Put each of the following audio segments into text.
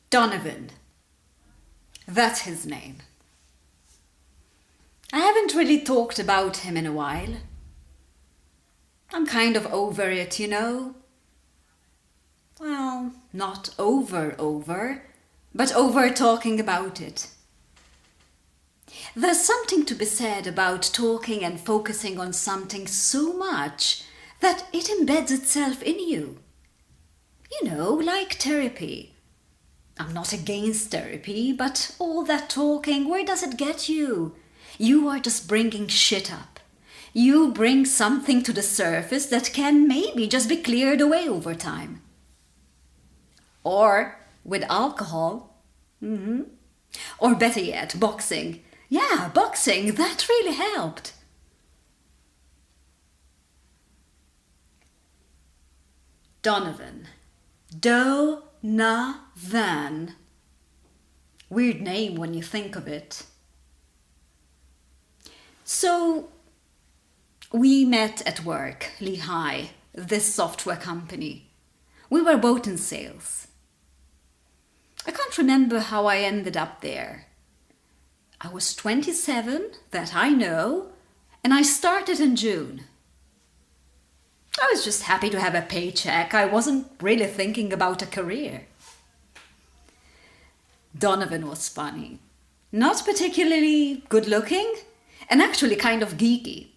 Donovan. That's his name. I haven't really talked about him in a while. I'm kind of over it, you know. Well, not over, but over talking about it. There's something to be said about talking and focusing on something so much that it embeds itself in you. You know, like therapy. I'm not against therapy, but all that talking, where does it get you? You are just bringing shit up. You bring something to the surface that can maybe just be cleared away over time. Or with alcohol. Or better yet, boxing. Yeah, boxing, that really helped. Donovan. Do-na-van. Weird name when you think of it. So, we met at work, Lehigh, this software company. We were both in sales. I can't remember how I ended up there. I was 27, that I know, and I started in June. I was just happy to have a paycheck. I wasn't really thinking about a career. Donovan was funny. Not particularly good looking, and actually kind of geeky,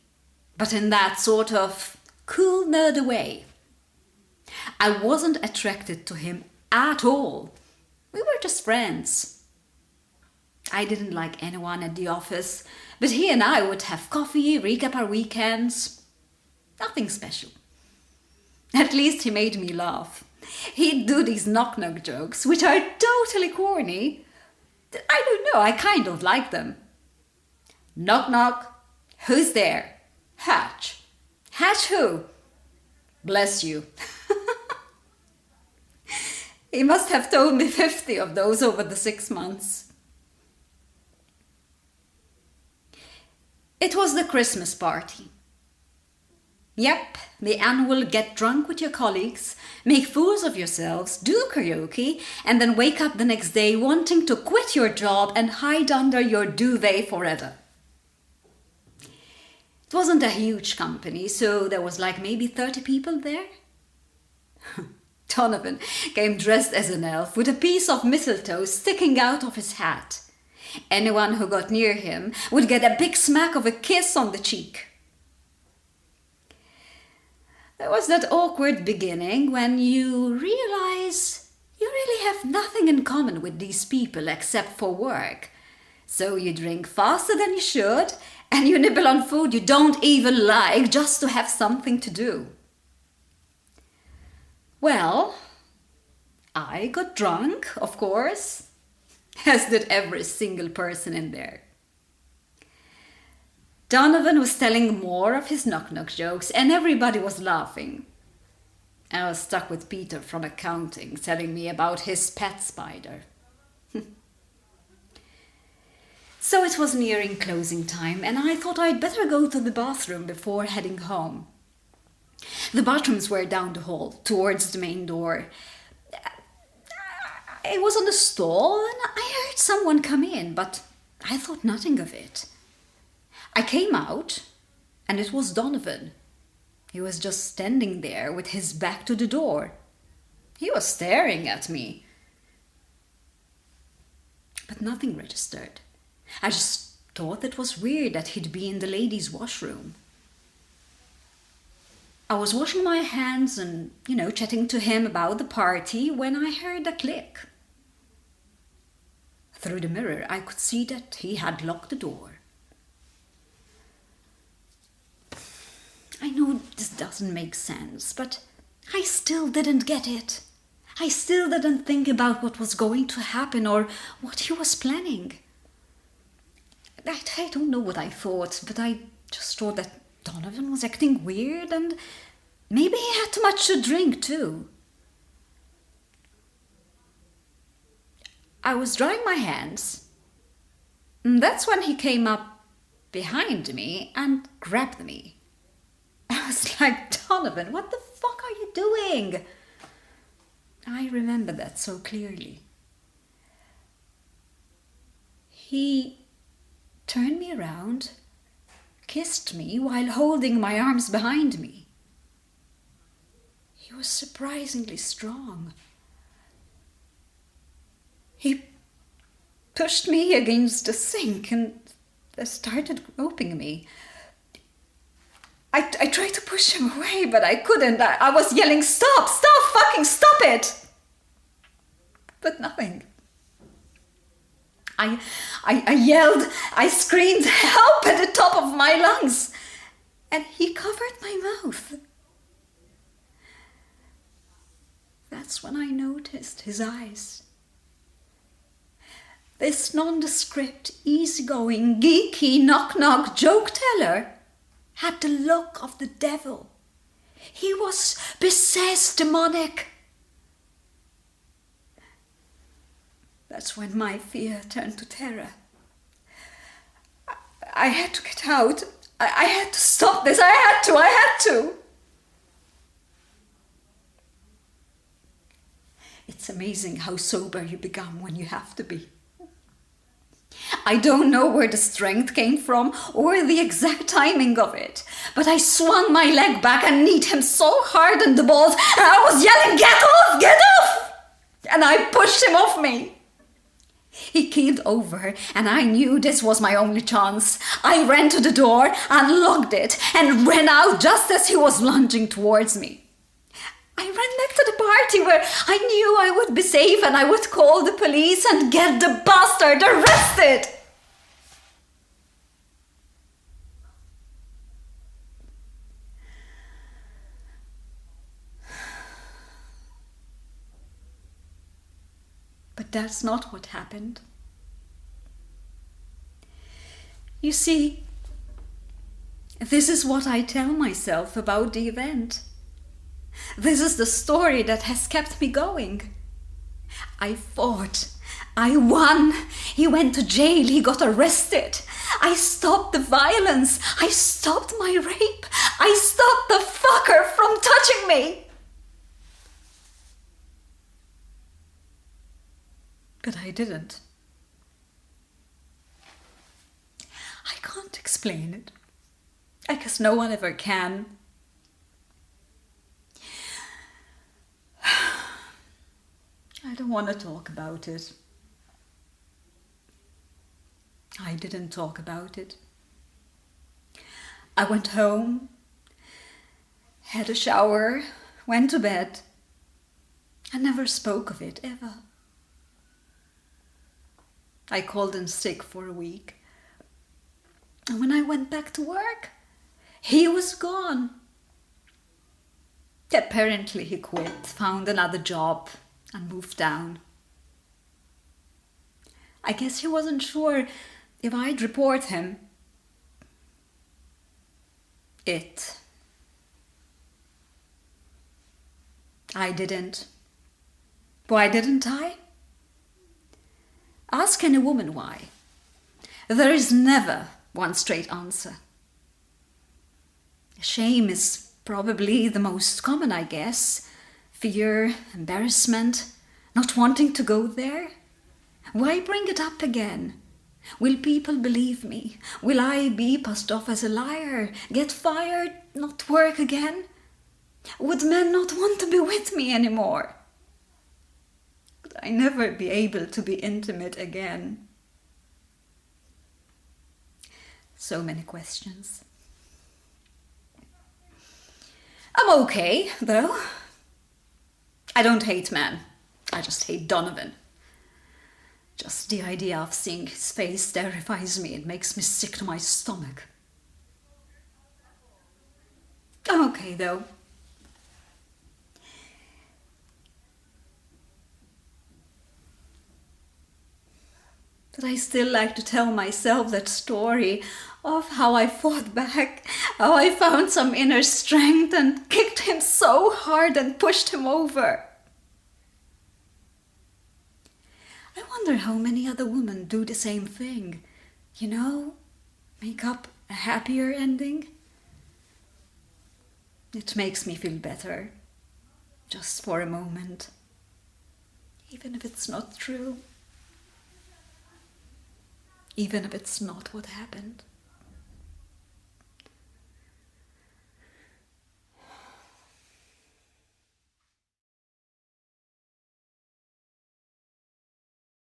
but in that sort of cool nerd way. I wasn't attracted to him at all. We were just friends. I didn't like anyone at the office, but he and I would have coffee, recap our weekends. Nothing special. At least he made me laugh. He'd do these knock-knock jokes, which are totally corny. I don't know, I kind of like them. Knock knock, who's there? Hatch. Hatch who? Bless you. He must have told me 50 of those over the 6 months. It was the Christmas party. Yep, the annual get drunk with your colleagues, make fools of yourselves, do karaoke, and then wake up the next day wanting to quit your job and hide under your duvet forever. It wasn't a huge company, so there was like maybe 30 people there. Donovan came dressed as an elf with a piece of mistletoe sticking out of his hat. Anyone who got near him would get a big smack of a kiss on the cheek. There was that awkward beginning when you realize you really have nothing in common with these people except for work. So you drink faster than you should, and you nibble on food you don't even like just to have something to do. Well, I got drunk, of course, as did every single person in there. Donovan was telling more of his knock-knock jokes, and everybody was laughing. I was stuck with Peter from accounting, telling me about his pet spider. So it was nearing closing time, and I thought I'd better go to the bathroom before heading home. The bathrooms were down the hall, towards the main door. I was on the stall, and I heard someone come in, but I thought nothing of it. I came out, and it was Donovan. He was just standing there with his back to the door. He was staring at me. But nothing registered. I just thought it was weird that he'd be in the ladies' washroom. I was washing my hands and, chatting to him about the party when I heard a click. Through the mirror, I could see that he had locked the door. I know this doesn't make sense, but I still didn't get it. I still didn't think about what was going to happen or what he was planning. I don't know what I thought, but I just thought that Donovan was acting weird and maybe he had too much to drink too. I was drying my hands. That's when he came up behind me and grabbed me. I was like, Donovan, what the fuck are you doing? I remember that so clearly. He turned me around, kissed me while holding my arms behind me. He was surprisingly strong. He pushed me against the sink and started groping me. I tried to push him away, but I couldn't. I was yelling, "Stop! Stop! Fucking stop it!" But nothing. I yelled, I screamed help at the top of my lungs, and he covered my mouth. That's when I noticed his eyes. This nondescript, easygoing, geeky, knock-knock joke teller had the look of the devil. He was possessed, demonic. That's when my fear turned to terror. I had to get out. I had to stop this. I had to. It's amazing how sober you become when you have to be. I don't know where the strength came from or the exact timing of it, but I swung my leg back and kneed him so hard in the balls, and I was yelling, "Get off! Get off!" And I pushed him off me. He keeled over, and I knew this was my only chance. I ran to the door, unlocked it, and ran out just as he was lunging towards me. I ran back to the party where I knew I would be safe and I would call the police and get the bastard arrested. But that's not what happened. You see, this is what I tell myself about the event. This is the story that has kept me going. I fought. I won. He went to jail. He got arrested. I stopped the violence. I stopped my rape. I stopped the fucker from touching me. But I didn't. I can't explain it. I guess no one ever can. I don't want to talk about it. I didn't talk about it. I went home, had a shower, went to bed. I never spoke of it, ever. I called in sick for a week. And when I went back to work, he was gone. Apparently he quit, found another job, and moved down. I guess he wasn't sure if I'd report him. I didn't. Why didn't I? Ask any woman why. There is never one straight answer. Shame is probably the most common, I guess. Fear, embarrassment, not wanting to go there. Why bring it up again? Will people believe me? Will I be passed off as a liar, get fired, not work again? Would men not want to be with me anymore? Would I never be able to be intimate again? So many questions. I'm okay, though. I don't hate men. I just hate Donovan. Just the idea of seeing his face terrifies me. It makes me sick to my stomach. I'm okay, though. But I still like to tell myself that story of how I fought back, how I found some inner strength and kicked him so hard and pushed him over. I wonder how many other women do the same thing. You know, make up a happier ending. It makes me feel better, just for a moment, even if it's not true. even if it's not what happened.